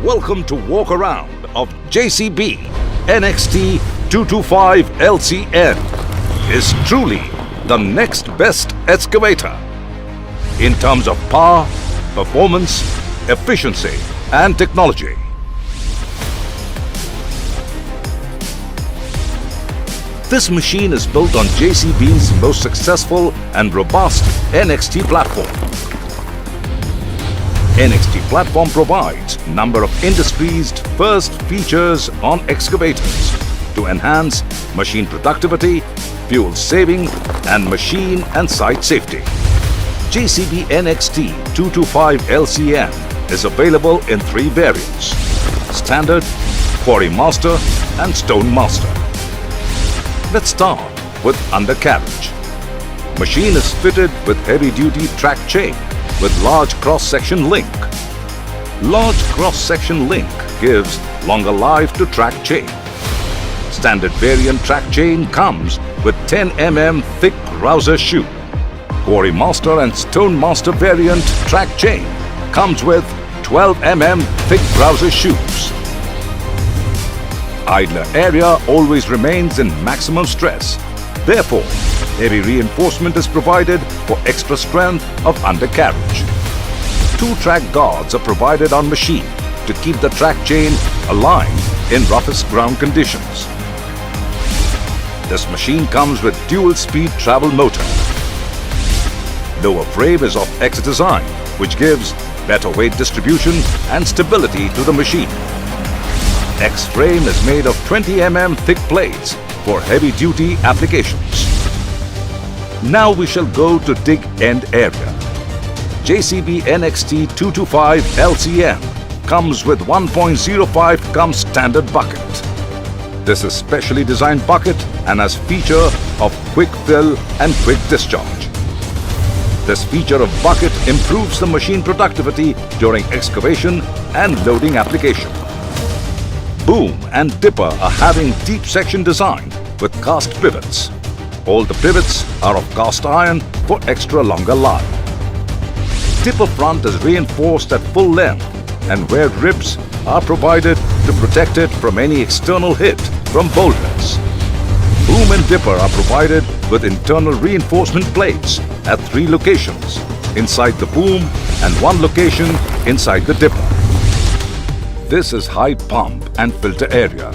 welcome to walk around of JCB NXT 225 LCN is truly the next best excavator in terms of power, performance, efficiency and technology. This machine is built on JCB's most successful and robust NXT platform. NXT platform provides a number of industry's first features on excavators to enhance machine productivity, fuel saving and machine and site safety. JCB NXT 225 LCN is available in 3 variants: Standard, Quarry Master and Stone Master. Let's start with undercarriage. Machine is fitted with heavy-duty track chain with large cross-section link. Large cross-section link gives longer life to track chain. Standard variant track chain comes with 10 mm thick Rouser shoe. Quarry Master and Stone Master variant track chain comes with 12 mm thick Rouser shoes. Idler area always remains in maximum stress. Therefore, heavy reinforcement is provided for extra strength of undercarriage. 2 track guards are provided on machine to keep the track chain aligned in roughest ground conditions. This machine comes with dual-speed travel motor. Lower frame is of X design, which gives better weight distribution and stability to the machine. X frame is made of 20 mm thick plates for heavy-duty applications. Now we shall go to dig end area. JCB NXT 225 LCN comes with 1.05 cum standard bucket. This is specially designed bucket and has feature of quick fill and quick discharge. This feature of bucket improves the machine productivity during excavation and loading application. Boom and dipper are having deep section design with cast pivots. All the pivots are of cast iron for extra longer life. Dipper front is reinforced at full length and where ribs are provided to protect it from any external hit from boulders. Boom and dipper are provided with internal reinforcement plates at 3 locations, inside the boom and 1 location inside the dipper. This is high pump and filter area.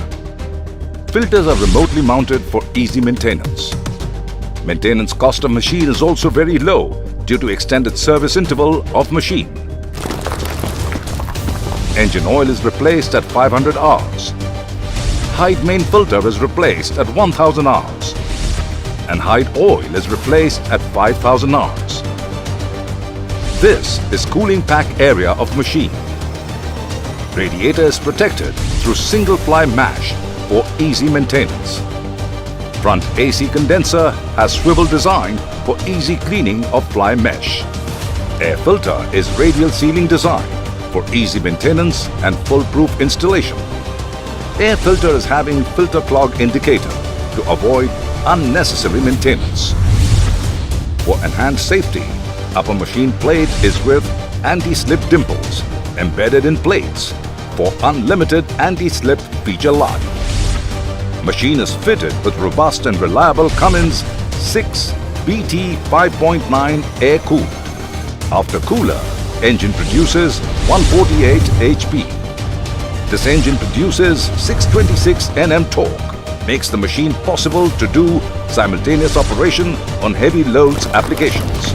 Filters are remotely mounted for easy maintenance. Maintenance cost of machine is also very low due to extended service interval of machine. Engine oil is replaced at 500 hours. Hide main filter is replaced at 1000 hours. And hide oil is replaced at 5000 hours. This is cooling pack area of machine. Radiator is protected through single ply mesh for easy maintenance. Front AC condenser has swivel design for easy cleaning of fly mesh. Air filter is radial sealing design for easy maintenance and foolproof installation. Air filter is having filter clog indicator to avoid unnecessary maintenance. For enhanced safety, upper machine plate is with anti-slip dimples embedded in plates for unlimited anti-slip feature life. Machine is fitted with robust and reliable Cummins 6 BT 5.9 air-cooled. After cooler, engine produces 148 HP. This engine produces 626 Nm torque, makes the machine possible to do simultaneous operation on heavy loads applications.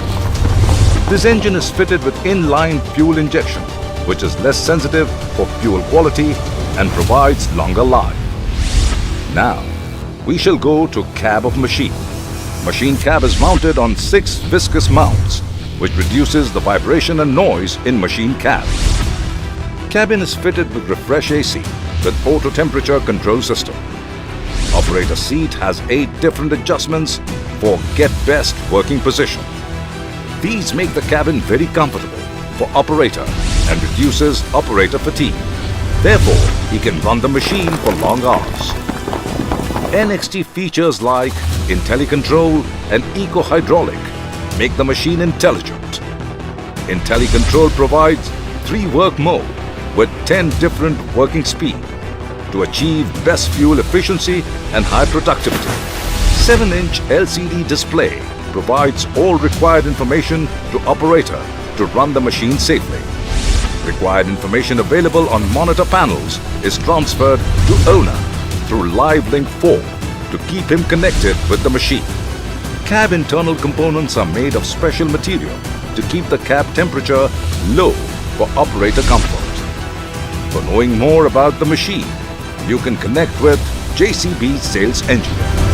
This engine is fitted with inline fuel injection, which is less sensitive for fuel quality and provides longer life. Now, we shall go to cab of machine. Machine cab is mounted on 6 viscous mounts, which reduces the vibration and noise in machine cab. Cabin is fitted with refresh AC with auto temperature control system. Operator seat has 8 different adjustments for get best working position. These make the cabin very comfortable for operator and reduces operator fatigue. Therefore, he can run the machine for long hours. NXT features like IntelliControl and Eco-Hydraulic make the machine intelligent. IntelliControl provides 3 work mode, with 10 different working speed to achieve best fuel efficiency and high productivity. 7-inch LCD display provides all required information to operator to run the machine safely. Required information available on monitor panels is transferred to owner through LiveLink 4 to keep him connected with the machine. Cab internal components are made of special material to keep the cab temperature low for operator comfort. For knowing more about the machine, you can connect with JCB Sales Engineer.